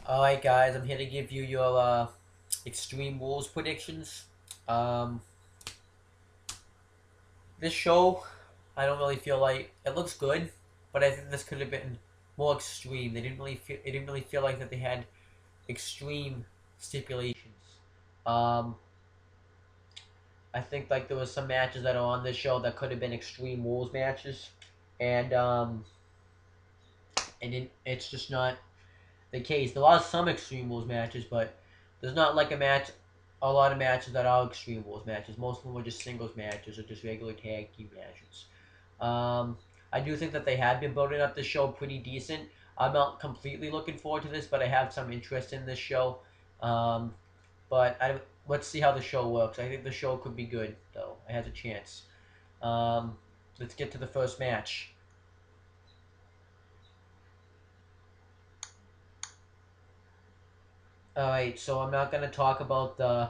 Alright guys, I'm here to give you your Extreme Rules predictions. Um, this show, I don't really feel like it looks good, but I think this could have been more extreme. It didn't really feel like that they had extreme stipulations. Um, I think like there was some matches that are on this show that could have been Extreme Rules matches, and it's just not the case. There are some Extreme Rules matches, but there's not like a lot of matches that are Extreme Rules matches. Most of them were just singles matches or just regular tag team matches. Um, I do think that they have been building up the show pretty decent. I'm not completely looking forward to this, but I have some interest in this show. Um, let's see how the show works. I think the show could be good, though. It has a chance. Um, let's get to the first match. All right, so I'm not going to talk about the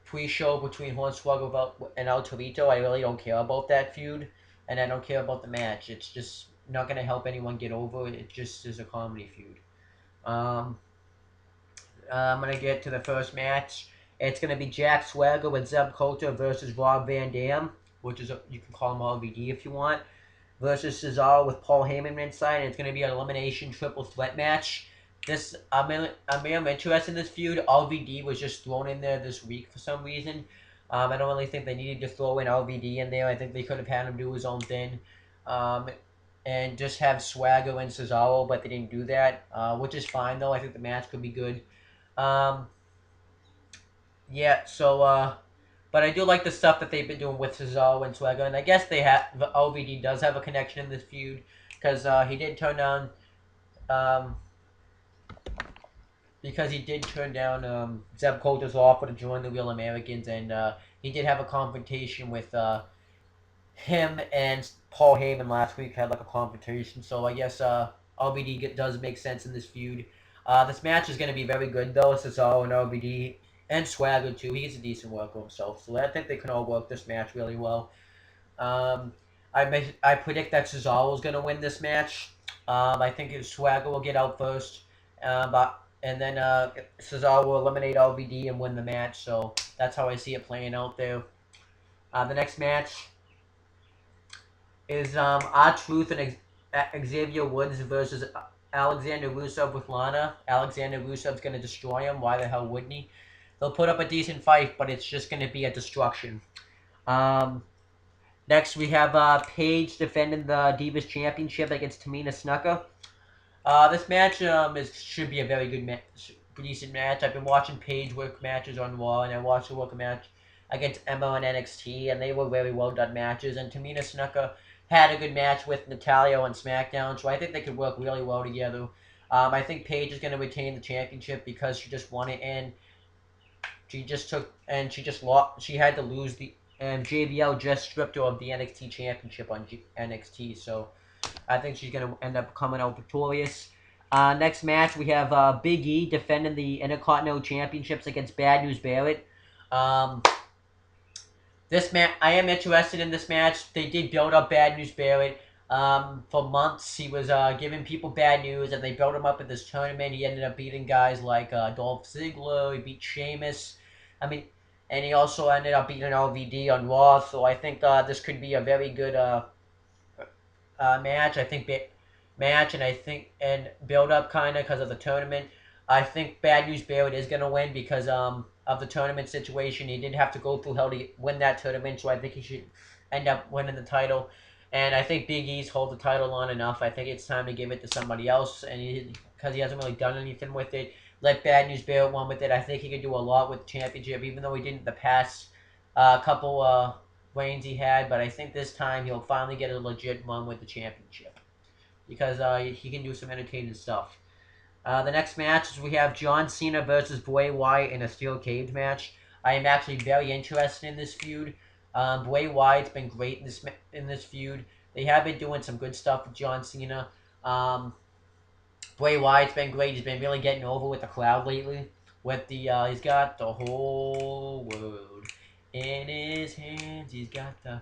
pre-show between Hornswoggle and El Torito. I really don't care about that feud, and I don't care about the match. It's just not going to help anyone get over. It just is a comedy feud. Um, I'm going to get to the first match. It's going to be Jack Swagger with Zeb Coulter versus Rob Van Dam, you can call him RVD if you want, versus Cesaro with Paul Heyman inside. And it's going to be an elimination triple threat match. I'm interested in this feud. RVD was just thrown in there this week for some reason. I don't really think they needed to throw in RVD in there. I think they could have had him do his own thing, um, and just have Swagger and Cesaro, but they didn't do that, which is fine though. I think the match could be good. Um, yeah, but I do like the stuff that they've been doing with Cesaro and Swagger, and I guess the LVD does have a connection in this feud because he did turn down um, Zeb Coulter's offer to join the Real Americans, and he did have a confrontation with him and Paul Heyman last week. Had like a confrontation, so I guess LVD does make sense in this feud. This match is going to be very good though. Cesaro and LVD and Swagger too. He's a decent worker himself, so I think they can all work this match really well. Um, I predict that Cesaro is going to win this match. I think Swagger will get out first, and then Cesaro will eliminate LVD and win the match. So that's how I see it playing out there. The next match is R-Truth and Xavier Woods versus Alexander Rusev with Lana. Alexander Rusev's going to destroy him. Why the hell wouldn't he? They'll put up a decent fight, but it's just going to be a destruction. Um, Next, we have Paige defending the Divas Championship against Tamina Snuka. This match should be a very good decent match. I've been watching Paige work matches on Raw, and I watched her work a match against Emma on NXT, and they were very well done matches. And Tamina Snuka had a good match with Natalia on SmackDown, so I think they could work really well together. I think Paige is going to retain the championship because she just won it, and she just lost. She had to lose and JBL just stripped her of the NXT championship on NXT, so I think she's going to end up coming out victorious. Next match, we have Big E defending the Intercontinental Championships against Bad News Barrett. Um, I am interested in this match. They did build up Bad News Barrett. For months, he was giving people bad news, and they built him up at this tournament. He ended up beating guys like Dolph Ziggler. He beat Sheamus. I mean, and he also ended up beating LVD on Raw. So I think this could be a very good match. And build up kind of because of the tournament. I think Bad News Barrett is gonna win because of the tournament situation. He did have to go through hell to win that tournament, so I think he should end up winning the title. And I think Big E's hold the title long enough. I think it's time to give it to somebody else, and because he hasn't really done anything with it. Let Bad News Barrett win with it. I think he could do a lot with the championship, even though he didn't the past couple reigns he had. But I think this time he'll finally get a legit run with the championship because he can do some entertaining stuff. The next match is we have John Cena versus Bray Wyatt in a steel cage match. I am actually very interested in this feud. Bray Wyatt's been great in this feud. They have been doing some good stuff with John Cena. Um, Bray Wyatt's been great. He's been really getting over with the crowd lately. He's got the whole world in his hands. He's got the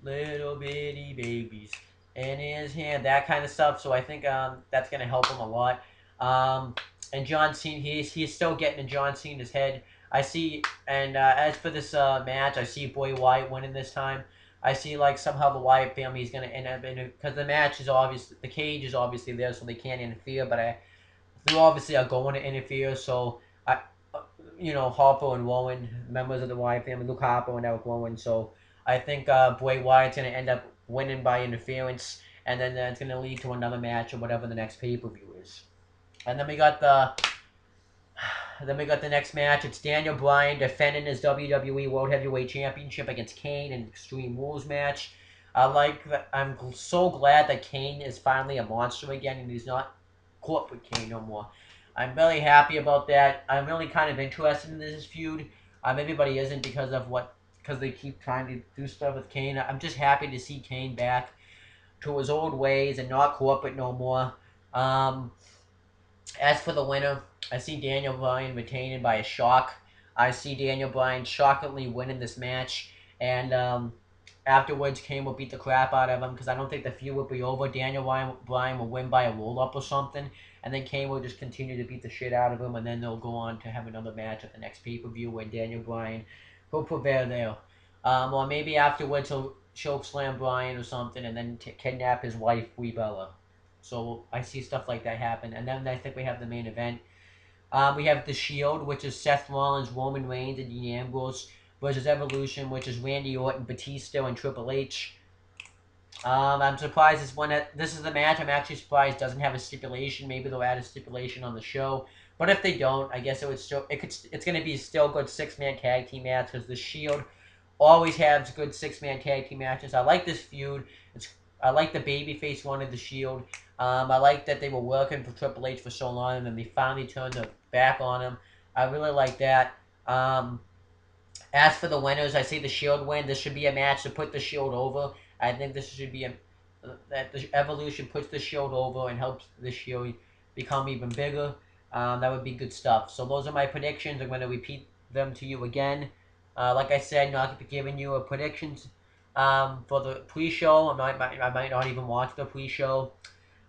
little bitty babies in his hand. That kind of stuff. So I think that's gonna help him a lot. Um, And John Cena, he's still getting in John Cena's head. I see, and as for this match, I see Bray Wyatt winning this time. I see like somehow the Wyatt family is gonna end up in it because the match is obvious, the cage is obviously there, so they can't interfere. But they obviously are going to interfere. So I, Harper and Rowan, members of the Wyatt family, Luke Harper and Eric Rowan. So I think Bray Wyatt's gonna end up winning by interference, and then it's gonna lead to another match or whatever the next pay per view is. And then we got the next match. It's Daniel Bryan defending his WWE World Heavyweight Championship against Kane in an Extreme Rules match. I'm so glad that Kane is finally a monster again and he's not corporate Kane no more. I'm really happy about that. I'm really kind of interested in this feud. Everybody isn't because they keep trying to do stuff with Kane. I'm just happy to see Kane back to his old ways and not corporate no more. Um, as for the winner, I see Daniel Bryan retaining by a shock. I see Daniel Bryan shockingly winning this match, and afterwards Kane will beat the crap out of him because I don't think the feud will be over. Daniel Bryan will win by a roll up or something, and then Kane will just continue to beat the shit out of him, and then they'll go on to have another match at the next pay per view where Daniel Bryan will prevail there. Or maybe afterwards he'll choke slam Bryan or something, and then kidnap his wife Brie Bella. So I see stuff like that happen, and then I think we have the main event. We have the Shield, which is Seth Rollins, Roman Reigns, and Dean Ambrose versus Evolution, which is Randy Orton, Batista, and Triple H. I'm surprised this is the match. I'm actually surprised it doesn't have a stipulation. Maybe they'll add a stipulation on the show. But if they don't, I guess it's going to be still a good 6-man tag team match because the Shield always has good 6-man tag team matches. I like this feud. I like the babyface one of the Shield. I like that they were working for Triple H for so long and then they finally turned their back on him. I really like that. As for the winners, I say the Shield win. This should be a match to put the Shield over. I think this should be that the Evolution puts the Shield over and helps the Shield become even bigger. That would be good stuff. So those are my predictions. I'm going to repeat them to you again. Like I said, not giving you a predictions for the pre-show. I might not even watch the pre-show.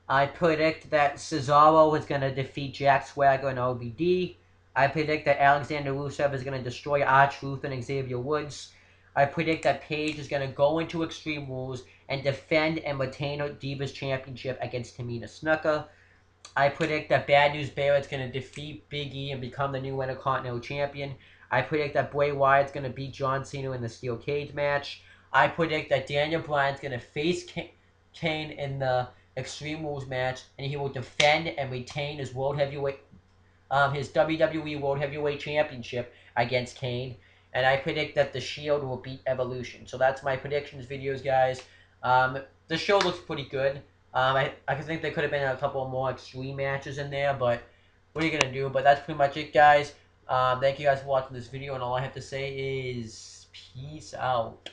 I predict that Cesaro is going to defeat Jack Swagger and OBD. I predict that Alexander Rusev is going to destroy R-Truth and Xavier Woods. I predict that Paige is going to go into Extreme Rules and defend and retain her Divas Championship against Tamina Snuka. I predict that Bad News Barrett's going to defeat Big E and become the new Intercontinental Champion. I predict that Bray Wyatt's going to beat John Cena in the Steel Cage match. I predict that Daniel Bryan's going to face Kane in the Extreme Rules match, and he will defend and retain his his WWE World Heavyweight Championship against Kane. And I predict that the Shield will beat Evolution. So that's my predictions videos, guys. The show looks pretty good. I think there could have been a couple more extreme matches in there, but what are you going to do? But that's pretty much it, guys. Thank you guys for watching this video, and all I have to say is peace out.